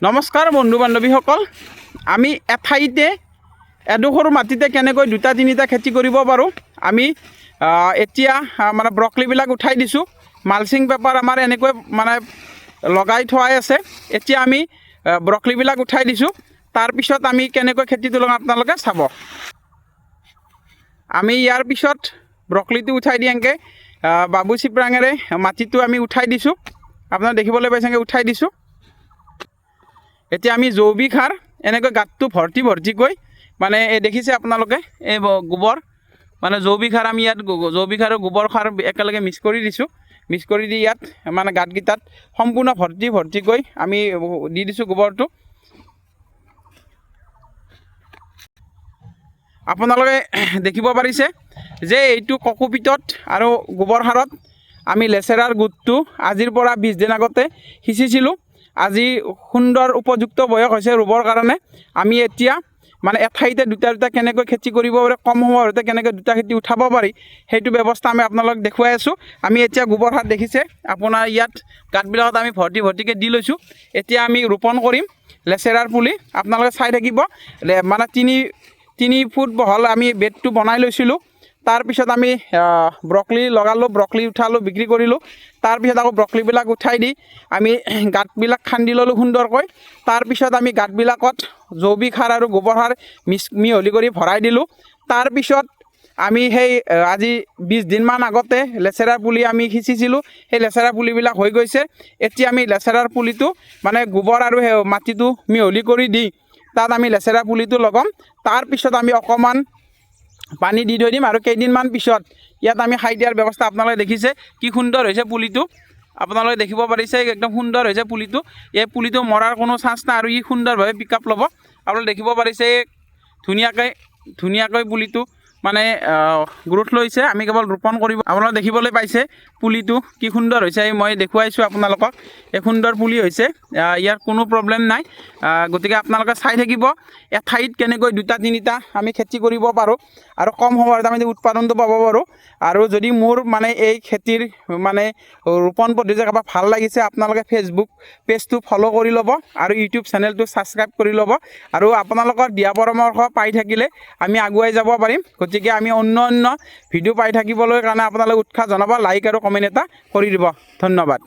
নমস্কাৰ বন্ধু বান্ধৱীসকল, আমি এঠাইতে এডোখৰ মাটিতে কেনেকৈ দুটা তিনিটা খেতি কৰিব পাৰোঁ। আমি এতিয়া মানে ব্ৰকলিবিলাক উঠাই দিছোঁ। মালচিং পেপাৰ আমাৰ এনেকৈ মানে লগাই থোৱাই আছে। এতিয়া আমি ব্ৰকলিবিলাক উঠাই দিছোঁ। তাৰপিছত আমি কেনেকৈ খেতিটো লগাম আপোনালোকে চাব। আমি ইয়াৰ পিছত ব্ৰকলিটো উঠাই দিয়াংকৈ বাবু চিপৰাঙেৰে মাটিটো আমি উঠাই দিছোঁ। আপোনালোকে দেখিবলৈ পাইছেগৈ, উঠাই দিছোঁ। এতিয়া আমি জৈৱিক সাৰ এনেকৈ গাঁতটো ভৰ্তিকৈ মানে এই দেখিছে আপোনালোকে এই গোবৰ মানে জৈৱিক সাৰ আমি ইয়াত জৈৱিক সাৰ আৰু গোবৰ সাৰ একেলগে মিক্স কৰি দিছোঁ। মিক্স কৰি দি ইয়াত মানে গাঁতকেইটাত সম্পূৰ্ণ ভৰ্তিকৈ আমি দি দিছোঁ গোবৰটো। আপোনালোকে দেখিব পাৰিছে যে এইটো ককোপিটত আৰু গোবৰ সাৰত আমি লেচেৰাৰ গোটটো আজিৰ পৰা 20 দিন আগতে সিঁচিছিলোঁ। আজি সুন্দৰ উপযুক্ত বয়স হৈছে ৰুবৰ কাৰণে। আমি এতিয়া মানে এঠাইতে দুটা কেনেকৈ খেতি কৰিব পাৰে, কম সময়তে কেনেকৈ দুটা খেতি উঠাব পাৰি, সেইটো ব্যৱস্থা আমি আপোনালোকক দেখুৱাই আছোঁ। আমি এতিয়া গোবৰ সাৰ দেখিছে আপোনাৰ ইয়াত গাঁতবিলাকত আমি ভৰ্তিকৈ দি লৈছোঁ। এতিয়া আমি ৰোপণ কৰিম লেচেৰাৰ পুলি। আপোনালোকে চাই থাকিব, মানে 3 ফুট বহল আমি বেডটো বনাই লৈছিলোঁ। তাৰপিছত আমি ব্ৰকলি লগালোঁ, ব্ৰকলি উঠালোঁ, বিক্ৰী কৰিলোঁ। তাৰপিছত আকৌ ব্ৰকলিবিলাক উঠাই দি আমি গাঁতবিলাক খান্দি ল'লোঁ সুন্দৰকৈ। তাৰপিছত আমি গাঁতবিলাকত জৈৱিক সাৰ আৰু গোবৰ সাৰ মিহলি কৰি ভৰাই দিলোঁ। তাৰপিছত আমি সেই আজি 20 দিনমান আগতে লেচেৰাৰ পুলি আমি সিঁচিছিলোঁ। সেই লেচেৰা পুলিবিলাক হৈ গৈছে। এতিয়া আমি লেচেৰাৰ পুলিটো মানে গোবৰ আৰু সেই মাটিটো মিহলি কৰি দি তাত আমি লেচেৰা পুলিটো লগাম। তাৰপিছত আমি অকণমান পানী দি থৈ দিম আৰু কেইদিনমান পিছত ইয়াত আমি সাৰ দিয়াৰ ব্যৱস্থা আপোনালোকে দেখিছে কি সুন্দৰ হৈছে পুলিটো। আপোনালোকে দেখিব পাৰিছে একদম সুন্দৰ হৈছে পুলিটো। এই পুলিটো মৰাৰ কোনো চান্স নাই আৰু ই সুন্দৰভাৱে পিক আপ ল'ব। আপোনালোকে দেখিব পাৰিছে ধুনীয়াকৈ পুলিটো মানে গ্ৰোথ লৈছে। আমি কেৱল ৰোপণ কৰিব। আপোনালোকে দেখিবলৈ পাইছে পুলিটো কি সুন্দৰ হৈছে। মই দেখুৱাইছোঁ আপোনালোকক, এই সুন্দৰ পুলি হৈছে, ইয়াৰ কোনো প্ৰব্লেম নাই। গতিকে আপোনালোকে চাই থাকিব এঠাইত কেনেকৈ দুটা তিনিটা আমি খেতি কৰিব পাৰোঁ আৰু কম সময়ত আমি উৎপাদনটো পাব পাৰোঁ। আৰু যদি মোৰ মানে এই খেতিৰ মানে ৰোপণ পদ্ধতি কাৰোবাৰ ভাল লাগিছে, আপোনালোকে ফেচবুক পেজটো ফ'ল' কৰি ল'ব আৰু ইউটিউব চেনেলটো ছাবস্ক্ৰাইব কৰি ল'ব। আৰু আপোনালোকৰ দিয়া পৰামৰ্শ পাই থাকিলে আমি আগুৱাই যাব পাৰিম। গতিকে আমি অন্য ভিডিঅ' পাই থাকিবলৈ কাৰণে আপোনালোকে উৎসাহ জনাব, লাইক আৰু কমেণ্ট এটা কৰি দিব। ধন্যবাদ।